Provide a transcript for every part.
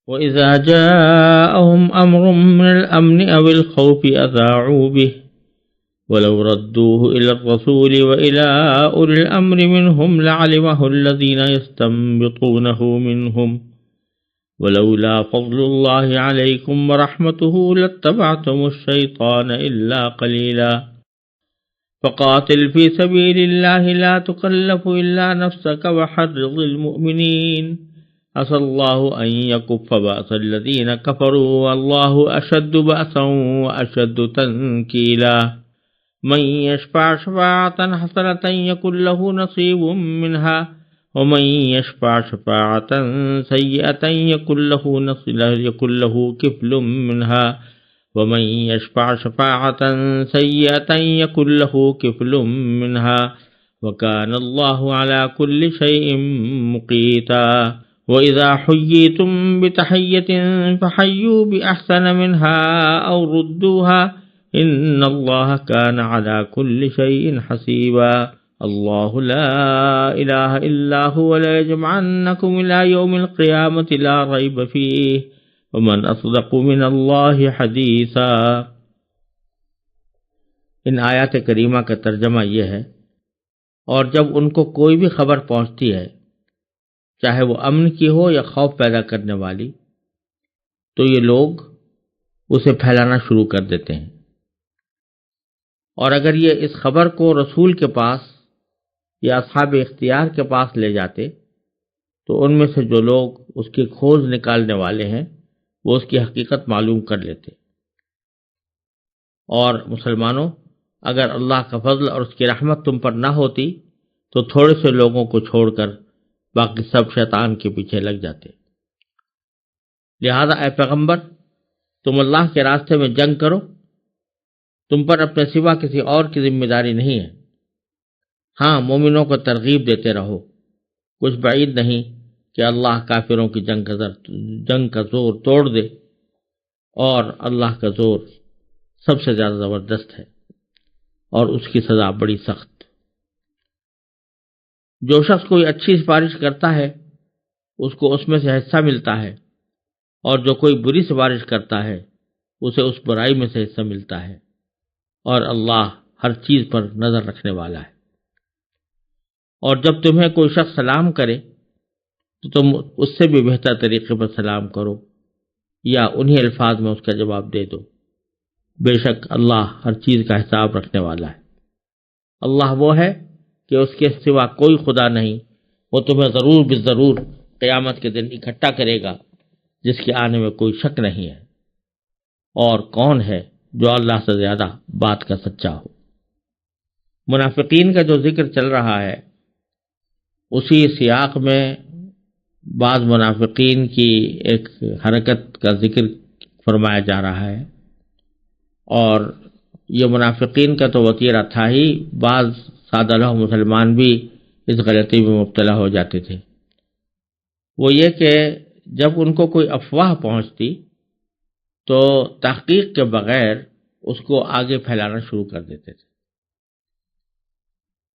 وإذا جاءهم أمر من الأمن أو الخوف أذاعوا به ولو ردوه إلى الرسول وإلى أولي الأمر منهم لعلمه الذين يستنبطونه منهم ولولا فضل الله عليكم ورحمته لاتبعتم الشيطان إلا قليلا فقاتل في سبيل الله لا تكلف إلا نفسك وحرض المؤمنين عسى الله أن يكف بأس الذين كفروا والله أشد بأسا وأشد تنكيلا من يشفع شفاعة حسنة يكن له نصيب منها ومن يشفع شفاعة سيئة يكن له كفل منها ومن يشفع شفاعة سيئة يكن له كفل منها وكان الله على كل شيء مقيتا وإذا حييتم بتحية فحيوا بأحسن منها أو ردوها إن الله كان على كل شيء حسيبا الله لا إله إلا هو ليجمعنكم إلى يوم القيامة لا ريب فيه ومن أصدق من الله حدیثا۔ ان آیات کریمہ کا ترجمہ یہ ہے، اور جب ان کو کوئی بھی خبر پہنچتی ہے، چاہے وہ امن کی ہو یا خوف پیدا کرنے والی، تو یہ لوگ اسے پھیلانا شروع کر دیتے ہیں، اور اگر یہ اس خبر کو رسول کے پاس یا اصحاب اختیار کے پاس لے جاتے تو ان میں سے جو لوگ اس کی کھوج نکالنے والے ہیں وہ اس کی حقیقت معلوم کر لیتے۔ اور مسلمانوں، اگر اللہ کا فضل اور اس کی رحمت تم پر نہ ہوتی تو تھوڑے سے لوگوں کو چھوڑ کر باقی سب شیطان کے پیچھے لگ جاتے۔ لہذا اے پیغمبر، تم اللہ کے راستے میں جنگ کرو، تم پر اپنے سوا کسی اور کی ذمہ داری نہیں ہے۔ ہاں، مومنوں کو ترغیب دیتے رہو، کچھ بعید نہیں کہ اللہ کافروں کی جنگ کا زور توڑ دے، اور اللہ کا زور سب سے زیادہ زبردست ہے اور اس کی سزا بڑی سخت۔ جو شخص کوئی اچھی سفارش کرتا ہے اس کو اس میں سے حصہ ملتا ہے، اور جو کوئی بری سفارش کرتا ہے اسے اس برائی میں سے حصہ ملتا ہے، اور اللہ ہر چیز پر نظر رکھنے والا ہے۔ اور جب تمہیں کوئی شخص سلام کرے تو تم اس سے بھی بہتر طریقے پر سلام کرو یا انہی الفاظ میں اس کا جواب دے دو، بے شک اللہ ہر چیز کا حساب رکھنے والا ہے۔ اللہ وہ ہے کہ اس کے سوا کوئی خدا نہیں، وہ تمہیں ضرور بالضرور قیامت کے دن اکٹھا کرے گا جس کے آنے میں کوئی شک نہیں ہے، اور کون ہے جو اللہ سے زیادہ بات کا سچا ہو۔ منافقین کا جو ذکر چل رہا ہے، اسی سیاق میں بعض منافقین کی ایک حرکت کا ذکر فرمایا جا رہا ہے، اور یہ منافقین کا تو وتیرہ تھا ہی، بعض سادہ لوح مسلمان بھی اس غلطی میں مبتلا ہو جاتے تھے۔ وہ یہ کہ جب ان کو کوئی افواہ پہنچتی تو تحقیق کے بغیر اس کو آگے پھیلانا شروع کر دیتے تھے۔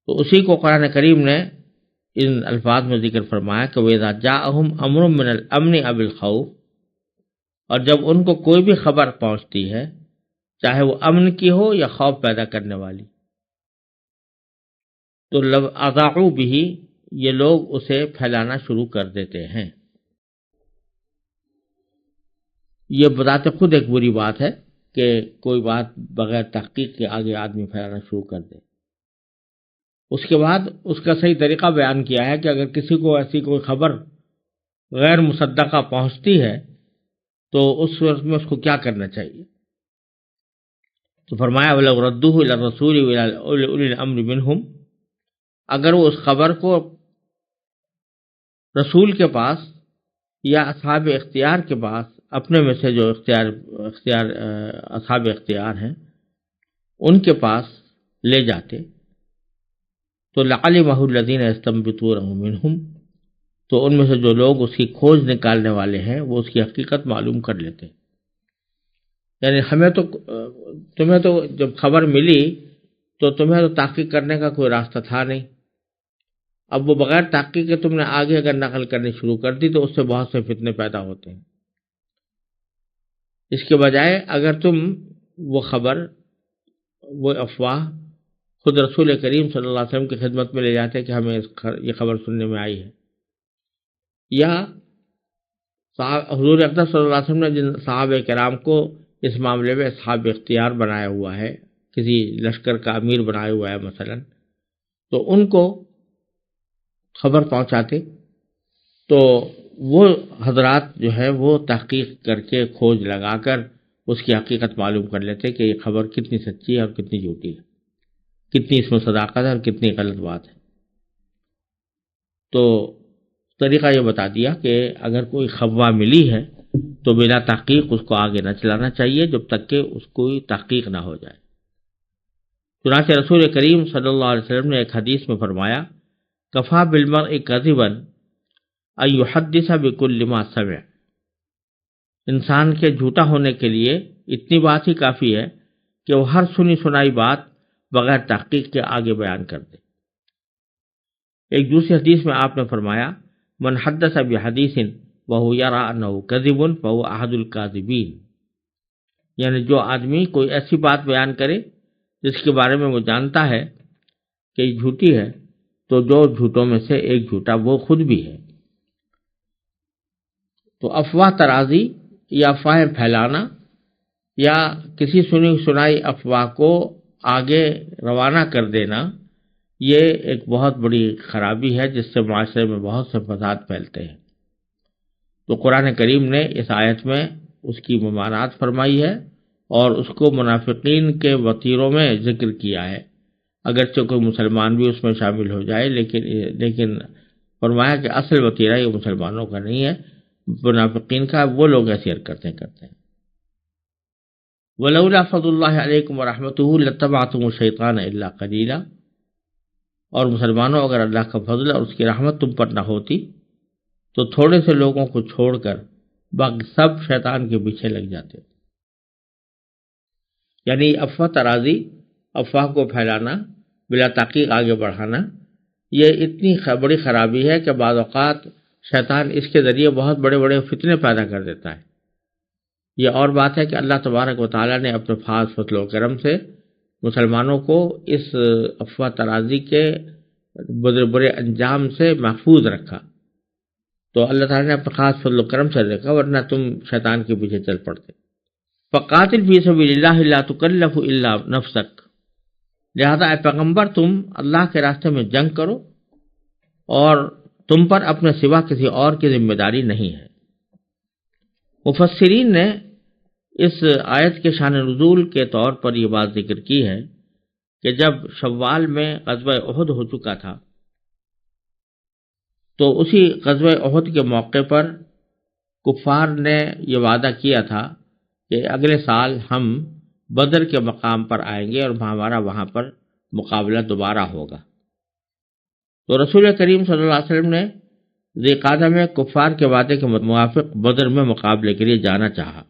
تو اسی کو قرآن کریم نے ان الفاظ میں ذکر فرمایا کہ وَإِذَا جَاءَهُمْ أَمْرٌ مِّنَ الْأَمْنِ أَوِ الْخَوْفِ، اور جب ان کو کوئی بھی خبر پہنچتی ہے، چاہے وہ امن کی ہو یا خوف پیدا کرنے والی، تو اذاعوا به، یہ لوگ اسے پھیلانا شروع کر دیتے ہیں۔ یہ بذات خود ایک بری بات ہے کہ کوئی بات بغیر تحقیق کے آگے آدمی پھیلانا شروع کر دے۔ اس کے بعد اس کا صحیح طریقہ بیان کیا ہے کہ اگر کسی کو ایسی کوئی خبر غیر مصدقہ پہنچتی ہے تو اس وقت میں اس کو کیا کرنا چاہیے۔ تو فرمایا وَلَوْ رَدُّوهُ إِلَى الرَّسُولِ وَإِلَى أُولِي الْأَمْرِ مِنْهُمْ، اگر وہ اس خبر کو رسول کے پاس یا اصحاب اختیار کے پاس، اپنے میں سے جو اصحاب اختیار ہیں ان کے پاس لے جاتے، تو لَعَلِمَهُ الَّذِينَ يَسْتَنبِطُونَهُ مِنْهُمْ، تو ان میں سے جو لوگ اس کی کھوج نکالنے والے ہیں وہ اس کی حقیقت معلوم کر لیتے۔ یعنی تمہیں تو جب خبر ملی تو تمہیں تو تحقیق کرنے کا کوئی راستہ تھا نہیں، اب وہ بغیر تحقیق کے تم نے آگے اگر نقل کرنی شروع کر دی تو اس سے بہت سے فتنے پیدا ہوتے ہیں۔ اس کے بجائے اگر تم وہ خبر، وہ افواہ خود رسول کریم صلی اللہ علیہ وسلم کی خدمت میں لے جاتے کہ ہمیں یہ خبر سننے میں آئی ہے، یا حضور اقدس صلی اللہ علیہ وسلم نے جن صحابہ کرام کو اس معاملے میں اصحاب اختیار بنایا ہوا ہے، کسی لشکر کا امیر بنایا ہوا ہے مثلا، تو ان کو خبر پہنچاتے، تو وہ حضرات جو ہے وہ تحقیق کر کے کھوج لگا کر اس کی حقیقت معلوم کر لیتے کہ یہ خبر کتنی سچی ہے اور کتنی جھوٹی ہے، کتنی اس میں صداقت ہے اور کتنی غلط بات ہے۔ تو طریقہ یہ بتا دیا کہ اگر کوئی خبر ملی ہے تو بلا تحقیق اس کو آگے نہ چلانا چاہیے جب تک کہ اس کو تحقیق نہ ہو جائے۔ چنانچہ رسول کریم صلی اللہ علیہ وسلم نے ایک حدیث میں فرمایا، کفا بالمرء کذبا ان یحدث بکل ما سمع، انسان کے جھوٹا ہونے کے لیے اتنی بات ہی کافی ہے کہ وہ ہر سنی سنائی بات بغیر تحقیق کے آگے بیان کر دے۔ ایک دوسری حدیث میں آپ نے فرمایا، من حدث بحدیث وہو یرى انہ کذب فہو احد الکاذبین، یعنی جو آدمی کوئی ایسی بات بیان کرے جس کے بارے میں وہ جانتا ہے کہ یہ جھوٹی ہے، تو جو جھوٹوں میں سے ایک جھوٹا وہ خود بھی ہے۔ تو افواہ ترازی یا افواہیں پھیلانا یا کسی سنی سنائی افواہ کو آگے روانہ کر دینا، یہ ایک بہت بڑی خرابی ہے جس سے معاشرے میں بہت سے فساد پھیلتے ہیں۔ تو قرآن کریم نے اس آیت میں اس کی ممانعت فرمائی ہے اور اس کو منافقین کے وتیروں میں ذکر کیا ہے، اگرچہ کوئی مسلمان بھی اس میں شامل ہو جائے، لیکن فرمایا کہ اصل وتیرہ یہ مسلمانوں کا نہیں ہے، منافقین کا، وہ لوگ ایسی حرکتیں کرتے ہیں۔ وَلَوْلَا فَضْلُ اللَّهِ عَلَيْكُمْ وَرَحْمَتُهُ لَاتَّبَعْتُمُ الشَّيْطَانَ إِلَّا قَلِيلًا، اور مسلمانوں اگر اللہ کا فضل اور اس کی رحمت تم پر نہ ہوتی تو تھوڑے سے لوگوں کو چھوڑ کر باقی سب شیطان کے پیچھے لگ جاتے۔ یعنی افواہ ترازی، افواہ کو پھیلانا، بلا تحقیق آگے بڑھانا، یہ اتنی بڑی خرابی ہے کہ بعض اوقات شیطان اس کے ذریعے بہت بڑے بڑے فتنے پیدا کر دیتا ہے۔ یہ اور بات ہے کہ اللہ تبارک و تعالیٰ نے اپنے خاص فضل و کرم سے مسلمانوں کو اس افواہ ترازی کے برے انجام سے محفوظ رکھا، تو اللہ تعالیٰ نے اپنے خاص فضل و کرم سے رکھا، ورنہ تم شیطان کے پیچھے چل پڑتے۔ فقاتل فی سبیل اللہ لا تکلف الا نفسک، لہذا اے پیغمبر تم اللہ کے راستے میں جنگ کرو اور تم پر اپنے سوا کسی اور کی ذمہ داری نہیں ہے۔ مفسرین نے اس آیت کے شان نزول کے طور پر یہ بات ذکر کی ہے کہ جب شوال میں غزوہ احد ہو چکا تھا تو اسی غزوہ احد کے موقع پر کفار نے یہ وعدہ کیا تھا کہ اگلے سال ہم بدر کے مقام پر آئیں گے اور ہمارا وہاں پر مقابلہ دوبارہ ہوگا۔ تو رسول کریم صلی اللہ علیہ وسلم نے ذی قعدہ میں کفار کے وعدے کے موافق بدر میں مقابلے کے لیے جانا چاہا۔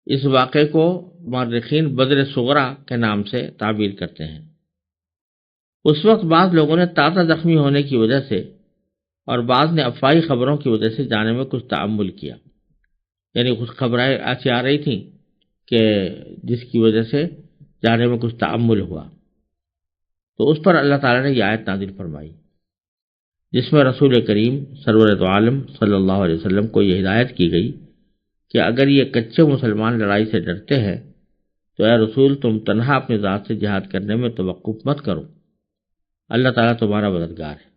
اس واقعے کو مورخین بدر صغریٰ کے نام سے تعبیر کرتے ہیں۔ اس وقت بعض لوگوں نے تازہ زخمی ہونے کی وجہ سے اور بعض نے افواہی خبروں کی وجہ سے جانے میں کچھ تعمل کیا، یعنی کچھ خبریں ایسی آ رہی تھیں کہ جس کی وجہ سے جانے میں کچھ تعمل ہوا، تو اس پر اللہ تعالیٰ نے یہ آیت نازل فرمائی جس میں رسول کریم سرور دو عالم صلی اللہ علیہ وسلم کو یہ ہدایت کی گئی کہ اگر یہ کچے مسلمان لڑائی سے ڈرتے ہیں تو اے رسول تم تنہا اپنی ذات سے جہاد کرنے میں توقف مت کرو، اللہ تعالیٰ تمہارا مددگار ہے۔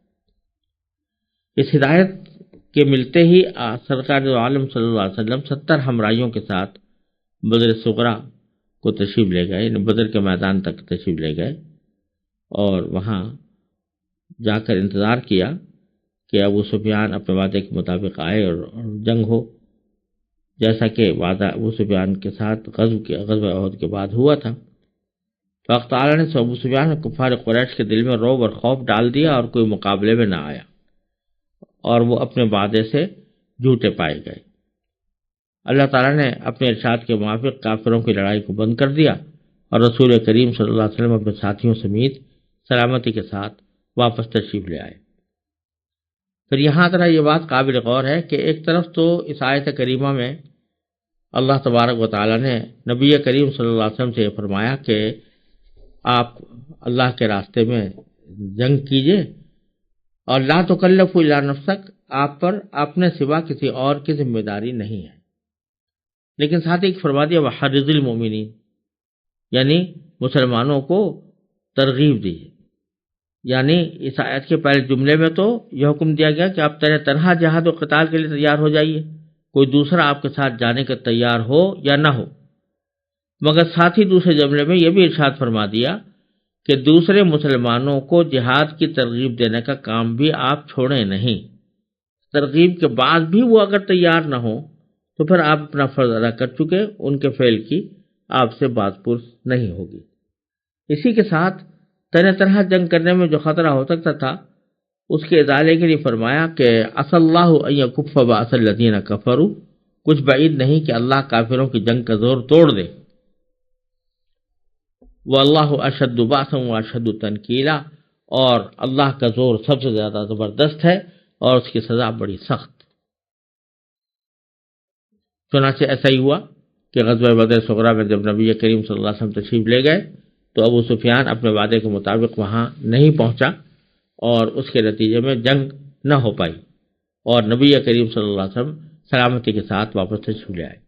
اس ہدایت کے ملتے ہی سرکار دو عالم صلی اللہ علیہ وسلم 70 ہمراہیوں کے ساتھ بدر صغریٰ کو تشریف لے گئے، یعنی بدر کے میدان تک تشریف لے گئے اور وہاں جا کر انتظار کیا کہ ابو سفیان اپنے وعدے کے مطابق آئے اور جنگ ہو، جیسا کہ وعدہ ابو سفیان کے ساتھ غزوہ احد کے بعد ہوا تھا۔ تو اللہ تعالیٰ نے ابو سفیان اور کفار قریش کے دل میں رعب اور خوف ڈال دیا اور کوئی مقابلے میں نہ آیا اور وہ اپنے وعدے سے جھوٹے پائے گئے۔ اللہ تعالیٰ نے اپنے ارشاد کے موافق کافروں کی لڑائی کو بند کر دیا اور رسول کریم صلی اللہ علیہ وسلم اپنے ساتھیوں سمیت سلامتی کے ساتھ واپس تشریف لے آئے۔ پھر یہاں ذرا یہ بات قابل غور ہے کہ ایک طرف تو اس آیت کریمہ میں اللہ تبارک و تعالیٰ نے نبی کریم صلی اللہ علیہ وسلم سے یہ فرمایا کہ آپ اللہ کے راستے میں جنگ کیجئے اور لا تکلف الا نفسک، آپ پر اپنے سوا کسی اور کی ذمہ داری نہیں ہے۔ لیکن ساتھ ہی فرما دیا وحرض المؤمنین، یعنی مسلمانوں کو ترغیب دیجیے۔ یعنی اس آیت کے پہلے جملے میں تو یہ حکم دیا گیا کہ آپ تنہا جہاد و قتال کے لیے تیار ہو جائیے، کوئی دوسرا آپ کے ساتھ جانے کا تیار ہو یا نہ ہو، مگر ساتھ ہی دوسرے جملے میں یہ بھی ارشاد فرما دیا کہ دوسرے مسلمانوں کو جہاد کی ترغیب دینے کا کام بھی آپ چھوڑیں نہیں۔ ترغیب کے بعد بھی وہ اگر تیار نہ ہو تو پھر آپ اپنا فرض ادا کر چکے، ان کے فعل کی آپ سے باز پرس نہیں ہوگی۔ اسی کے ساتھ طرح جنگ کرنے میں جو خطرہ ہو سکتا تھا اس کے ازالے کے لیے فرمایا کہ عسى الله ان يكف باس الذين كفروا، کچھ بعید نہیں کہ اللہ کافروں کی جنگ کا زور توڑ دے۔ واللہ اشد باسا واشد تنکیلا، اور اللہ کا زور سب سے زیادہ زبردست ہے اور اس کی سزا بڑی سخت۔ چنانچہ ایسا ہی ہوا کہ غزوہ بدر صغریٰ میں جب نبی کریم صلی اللہ علیہ وسلم تشریف لے گئے تو ابو سفیان اپنے وعدے کے مطابق وہاں نہیں پہنچا اور اس کے نتیجے میں جنگ نہ ہو پائی، اور نبی کریم صلی اللہ علیہ وسلم سلامتی کے ساتھ واپس تشریف لے آئے۔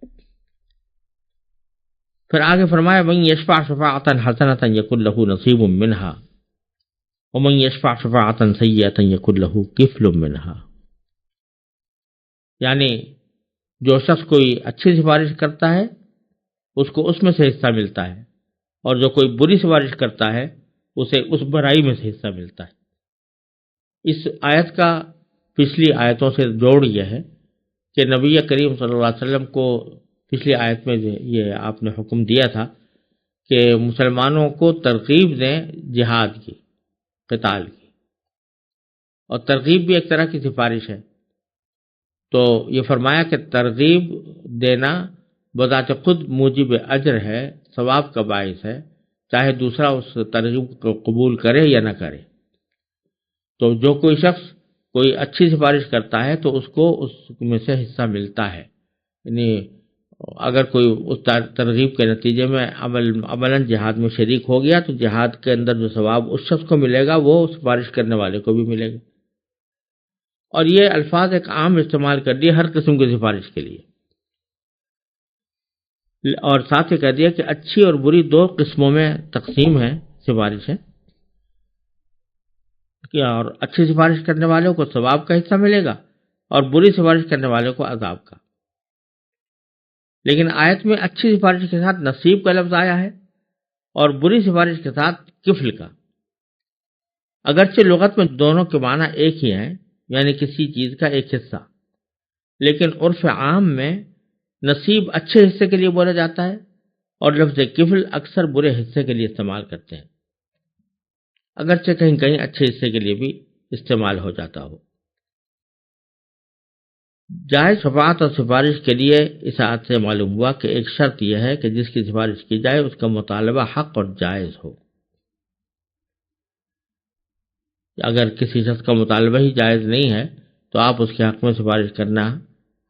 پھر آگے فرمایا من یشفع شفاعۃ حسنۃ یکن لہ نصیب منہا ومن یشفع شفاعۃ سیئۃ یکن لہ کفل منہا، یعنی جو شخص کوئی اچھی سفارش کرتا ہے اس کو اس میں سے حصہ ملتا ہے، اور جو کوئی بری سفارش کرتا ہے اسے اس برائی میں سے حصہ ملتا ہے۔ اس آیت کا پچھلی آیتوں سے جوڑ یہ ہے کہ نبی کریم صلی اللہ علیہ وسلم کو پچھلی آیت میں یہ آپ نے حکم دیا تھا کہ مسلمانوں کو ترغیب دیں جہاد کی، قتال کی، اور ترغیب بھی ایک طرح کی سفارش ہے۔ تو یہ فرمایا کہ ترغیب دینا بذات خود موجب اجر ہے، ثواب کا باعث ہے، چاہے دوسرا اس ترغیب کو قبول کرے یا نہ کرے۔ تو جو کوئی شخص کوئی اچھی سفارش کرتا ہے تو اس کو اس میں سے حصہ ملتا ہے، یعنی اگر کوئی اس ترغیب کے نتیجے میں عملاً جہاد میں شریک ہو گیا تو جہاد کے اندر جو ثواب اس شخص کو ملے گا وہ سفارش کرنے والے کو بھی ملے گا۔ اور یہ الفاظ ایک عام استعمال کر دیے ہر قسم کی سفارش کے لیے، اور ساتھ ہی کہہ دیا کہ اچھی اور بری دو قسموں میں تقسیم ہے سفارشیں، اور اچھی سفارش کرنے والوں کو ثواب کا حصہ ملے گا اور بری سفارش کرنے والوں کو عذاب کا۔ لیکن آیت میں اچھی سفارش کے ساتھ نصیب کا لفظ آیا ہے اور بری سفارش کے ساتھ کفل کا۔ اگرچہ لغت میں دونوں کے معنی ایک ہی ہیں، یعنی کسی چیز کا ایک حصہ، لیکن عرف عام میں نصیب اچھے حصے کے لیے بولا جاتا ہے اور لفظ کفل اکثر برے حصے کے لیے استعمال کرتے ہیں، اگرچہ کہیں کہیں اچھے حصے کے لیے بھی استعمال ہو جاتا ہو۔ جائز شفاعت اور سفارش کے لیے اس آیت سے معلوم ہوا کہ ایک شرط یہ ہے کہ جس کی سفارش کی جائے اس کا مطالبہ حق اور جائز ہو۔ اگر کسی شخص کا مطالبہ ہی جائز نہیں ہے تو آپ اس کے حق میں سفارش کرنا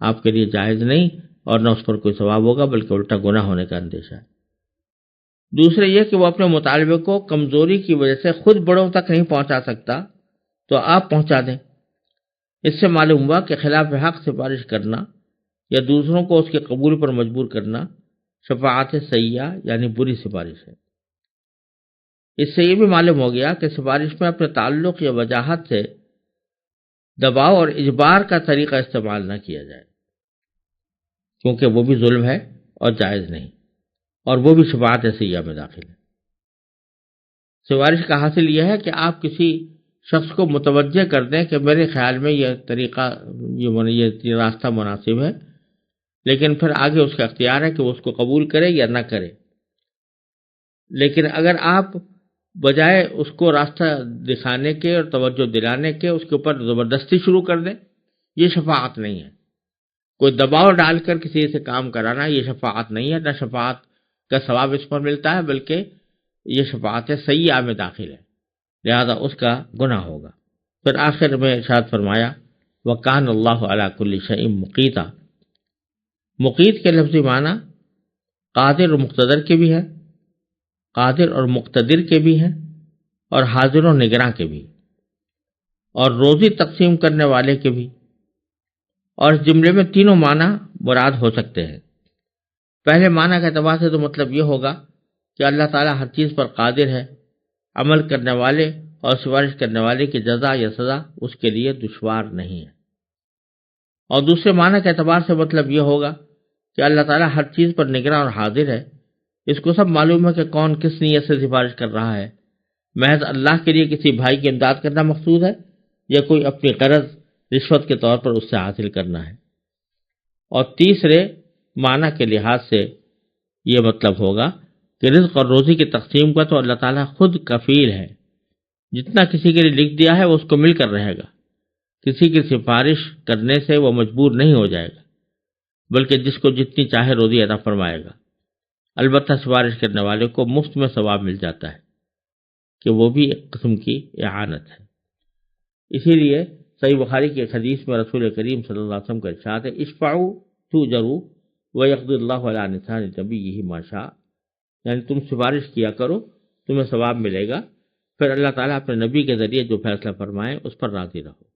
آپ کے لیے جائز نہیں، اور نہ اس پر کوئی ثواب ہوگا بلکہ الٹا گناہ ہونے کا اندیشہ ہے۔ دوسرے یہ کہ وہ اپنے مطالبے کو کمزوری کی وجہ سے خود بڑوں تک نہیں پہنچا سکتا تو آپ پہنچا دیں۔ اس سے معلوم ہوا کہ خلاف حق سفارش کرنا یا دوسروں کو اس کے قبول پر مجبور کرنا شفاعت سیئہ یعنی بری سفارش ہے۔ اس سے یہ بھی معلوم ہو گیا کہ سفارش میں اپنے تعلق یا وجاہت سے دباؤ اور اجبار کا طریقہ استعمال نہ کیا جائے، کیونکہ وہ بھی ظلم ہے اور جائز نہیں، اور وہ بھی شفاعت سیئہ میں داخل ہے۔ سفارش کا حاصل یہ ہے کہ آپ کسی شخص کو متوجہ کر دیں کہ میرے خیال میں یہ طریقہ یہ راستہ مناسب ہے، لیکن پھر آگے اس کا اختیار ہے کہ وہ اس کو قبول کرے یا نہ کرے۔ لیکن اگر آپ بجائے اس کو راستہ دکھانے کے اور توجہ دلانے کے اس کے اوپر زبردستی شروع کر دیں، یہ شفاعت نہیں ہے۔ کوئی دباؤ ڈال کر کسی سے کام کرانا یہ شفاعت نہیں ہے، نہ شفاعت کا ثواب اس پر ملتا ہے بلکہ یہ شفاعت سیئہ میں داخل ہے، لہذا اس کا گناہ ہوگا۔ پھر آخر میں ارشاد فرمایا وَكَانَ اللَّهُ عَلَى كُلِّ شَيْءٍ مُقِيتًا، مقیت کے لفظی معنی قادر اور مقتدر کے بھی ہے، قادر اور مقتدر کے بھی ہیں، اور حاضر و نگراں کے بھی، اور روزی تقسیم کرنے والے کے بھی۔ اور اس جملے میں تینوں معنی مراد ہو سکتے ہیں۔ پہلے معنی کے اعتبار سے تو مطلب یہ ہوگا کہ اللہ تعالیٰ ہر چیز پر قادر ہے، عمل کرنے والے اور سفارش کرنے والے کی جزا یا سزا اس کے لیے دشوار نہیں ہے۔ اور دوسرے معنی کے اعتبار سے مطلب یہ ہوگا کہ اللہ تعالیٰ ہر چیز پر نگراں اور حاضر ہے، اس کو سب معلوم ہے کہ کون کس نیت سے سفارش کر رہا ہے، محض اللہ کے لیے کسی بھائی کی امداد کرنا مقصود ہے یا کوئی اپنی قرض رشوت کے طور پر اس سے حاصل کرنا ہے۔ اور تیسرے معنی کے لحاظ سے یہ مطلب ہوگا کہ رزق اور روزی کی تقسیم کا تو اللہ تعالیٰ خود کفیل ہے، جتنا کسی کے لیے لکھ دیا ہے وہ اس کو مل کر رہے گا، کسی کی سفارش کرنے سے وہ مجبور نہیں ہو جائے گا، بلکہ جس کو جتنی چاہے روزی عطا فرمائے گا۔ البتہ سفارش کرنے والے کو مفت میں ثواب مل جاتا ہے کہ وہ بھی ایک قسم کی اعانت ہے۔ اسی لیے صحیح بخاری کی ایک حدیث میں رسول کریم صلی اللہ علیہ وسلم کا ارشاد ہے، اشفعوا تؤجروا ویقضی اللہ علی لسان نبیہ ما شاء، یعنی تم سفارش کیا کرو، تمہیں ثواب ملے گا، پھر اللہ تعالیٰ اپنے نبی کے ذریعے جو فیصلہ فرمائے اس پر راضی رہو۔